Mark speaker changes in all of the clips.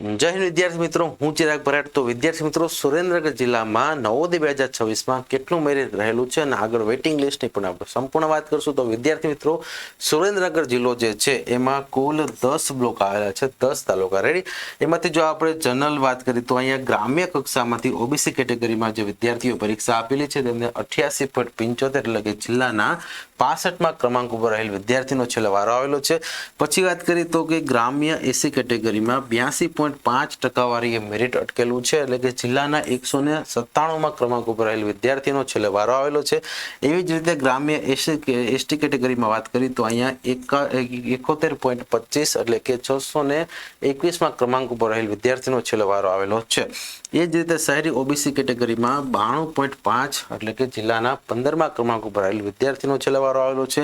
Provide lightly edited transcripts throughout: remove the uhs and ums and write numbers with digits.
Speaker 1: જય હિન્દ વિદ્યાર્થી મિત્રો, હું ચિરાગ ભરાટ। તો વિદ્યાર્થી મિત્રો, સુરેન્દ્રનગર જિલ્લામાં નવોદય 2026માં કેટલું મેરિટ રહેલું છે અને આગળ વેઇટિંગ લિસ્ટની પણ આપણે સંપૂર્ણ વાત કરશું। તો વિદ્યાર્થી મિત્રો, સુરેન્દ્રનગર જિલ્લો જે છે એમાં કુલ 10 બ્લોક આવેલા છે, 10 તાલુકા રેડી। એમાંથી જો આપણે જનરલ વાત કરીએ તો અહીંયા ગ્રામ્ય કક્ષામાંથી ઓબીસી કેટેગરીમાં જે વિદ્યાર્થીઓ પરીક્ષા આપેલી છે તેમને 88.75 એટલે કે જિલ્લાના 65મા ક્રમાંક ઉપર રહેલ વિદ્યાર્થીનો છેલ્લે વારો આવેલો છે। પછી વાત કરીએ તો કે ગ્રામ્ય એસી કેટેગરીમાં 82.5% વાળી મેરિટ અટકેલું છે, એટલે કે જિલ્લાના 197મા ક્રમાંક ઉપર રહેલ વિદ્યાર્થીનો છેલ્લે વારો આવેલો છે। એવી જ રીતે ગ્રામ્ય એસટી કેટેગરીમાં વાત કરીએ તો અહીંયા 71.25 એટલે કે 621મા ક્રમાંક ઉપર રહેલ વિદ્યાર્થીનો છેલ્લે વારો આવેલો છે। એ જ રીતે શહેરી ઓબીસી કેટેગરીમાં 92.5 એટલે કે જિલ્લાના 15મા ક્રમાંક ઉપર રહેલ વિદ્યાર્થીનો છેલ્લે વારો આવેલો છે।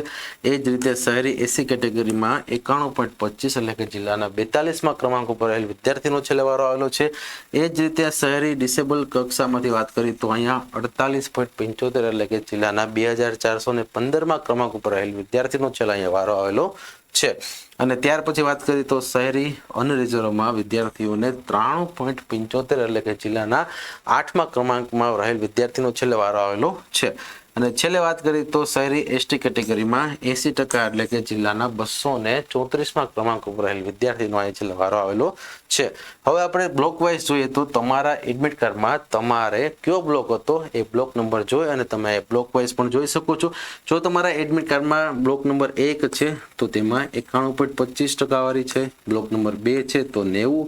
Speaker 1: એ જ રીતે શહેરી એસી કેટેગરીમાં 91.25 એટલે કે જિલ્લાના 42મા ક્રમાંક ઉપર રહેલ વિદ્યાર્થીનો છેલ્લે વારો આવેલો છે। એ જ રીતે શહેરી ડિસેબલ કક્ષામાંથી વાત કરીએ તો અહીંયા 48.75 એટલે કે જિલ્લાના 2415મા ક્રમાંક ઉપર રહેલ વિદ્યાર્થીનો છેલ્લે અહીંયા વારો આવેલો છે। અને ત્યાર પછી વાત કરીએ તો શહેરી અનરિઝર્વમાં વિદ્યાર્થીઓને 93.75 એટલે કે જિલ્લાના 8મા ક્રમાંકમાં રહેલ વિદ્યાર્થીનો છેલ્લે વારો આવેલો છે। અને છેલ્લે વાત કરીએ તો શહેરી એસટી કેટેગરીમાં 80% એટલે કે જિલ્લાના 234મા ક્રમાંક ઉપર રહેલ વિદ્યાર્થીનો અહીં છેલ્લે વારો આવેલો છે। હવે આપણે બ્લોક વાઇઝ જોઈએ તો તમારા એડમિટ કાર્ડમાં તમારે કયો બ્લોક હતો એ બ્લોક નંબર જોઈ અને તમે બ્લોક વાઇઝ પણ જોઈ શકો છો। જો તમારા એડમિટ કાર્ડમાં બ્લોક નંબર 1 છે તો તેમાં 91.25% વાળી છે, બ્લોક નંબર 2 છે તો 90,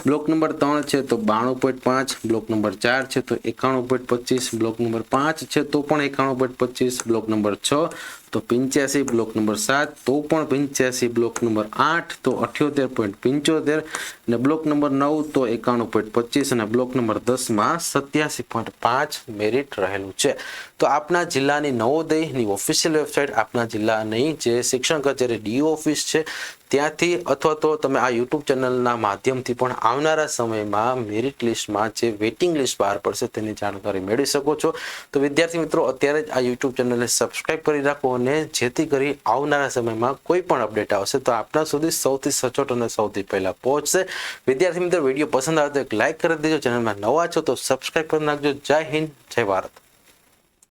Speaker 1: બ્લોક નંબર 3 છે તો 92.5, બ્લોક નંબર 4 છે તો 91.25, બ્લોક નંબર 5 છે તો પણ 91.25, બ્લોક નંબર 6 તો 85, બ્લોક નંબર 7 તો પણ 85, બ્લોક નંબર 8 તો 78.75 અને બ્લોક નંબર 9 તો 91.25 અને બ્લોક નંબર 10માં 87.5 મેરિટ રહેલું છે। તો આપના જિલ્લાની નવોદયની ઓફિશિયલ વેબસાઇટ, આપના જિલ્લાની જે શિક્ષણ કચેરી ડીઓ ઓફિસ છે ત્યાંથી અથવા તો તમે આ યુટ્યુબ ચેનલના માધ્યમથી પણ આવનારા સમયમાં મેરિટ લિસ્ટમાં જે વેઇટિંગ લિસ્ટ બહાર પડશે તેની જાણકારી મેળવી શકો છો। તો વિદ્યાર્થી મિત્રો, અત્યારે જ આ યુટ્યુબ ચેનલને સબસ્ક્રાઇબ કરી રાખો અને જેથી કરી આવનારા સમયમાં કોઈ પણ અપડેટ આવશે તો આપના સુધી સૌથી સચોટ અને સૌથી પહેલા પહોંચશે। વિદ્યાર્થી મિત્રો, વિડીયો પસંદ આવે તો એક લાઇક કરી દેજો, ચેનલમાં નવા છો તો સબસ્ક્રાઇબ કરી નાખજો। જય હિન્દ, જય ભારત।